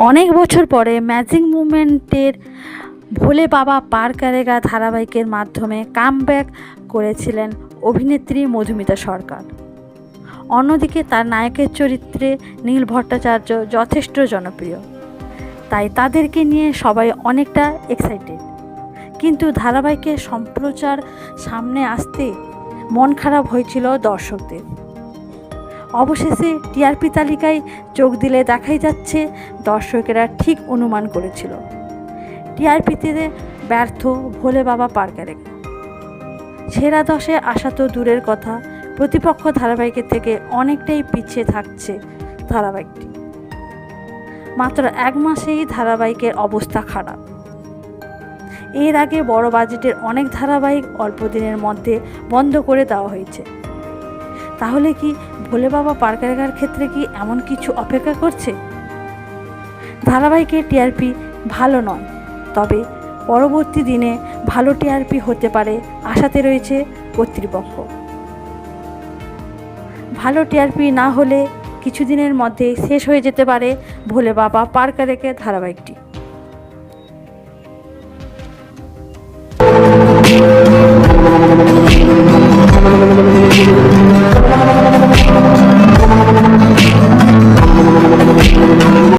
অনেক বছর পরে ম্যাজিক মুভমেন্টের ভোলে বাবা পার করেগা ধারাবাহিকের মাধ্যমে কামব্যাক করেছিলেন অভিনেত্রী মধুমিতা সরকার। অন্যদিকে তার নায়কের চরিত্রে নীল ভট্টাচার্য যথেষ্ট জনপ্রিয়, তাই তাদেরকে নিয়ে সবাই অনেকটা এক্সাইটেড। কিন্তু ধারাবাহিকের সম্প্রচার সামনে আসতে মন খারাপ হয়েছিল দর্শকদের। অবশেষে টিআরপি তালিকায় চোখ দিলে দেখাই যাচ্ছে দর্শকেরা ঠিক অনুমান করেছিল টিআরপিতে ব্যর্থ ভোলে বাবা পার করেগা। সেরা 10-এ আসা তো দূরের কথা, প্রতিপক্ষ ধারাবাহিকের থেকে অনেকটাই পিছিয়ে থাকছে ধারাবাহিকটি। মাত্র 1 মাসেই ধারাবাহিকের অবস্থা খারাপ। এর আগে বড় বাজেটের অনেক ধারাবাহিক অল্প দিনের মধ্যে বন্ধ করে দেওয়া হয়েছে। তাহলে কি ভোলে বাবা পার করেগার ক্ষেত্রে কি এমন কিছু অপেক্ষা করছে? ধারাবাহিকের টিআরপি ভালো নয়, তবে পরবর্তী দিনে ভালো টিআরপি হতে পারে আশাতে রয়েছে কর্তৃপক্ষ। ভালো টিআরপি না হলে কিছুদিনের মধ্যে শেষ হয়ে যেতে পারে ভোলে বাবা পার করেগা ধারাবাহিকটি।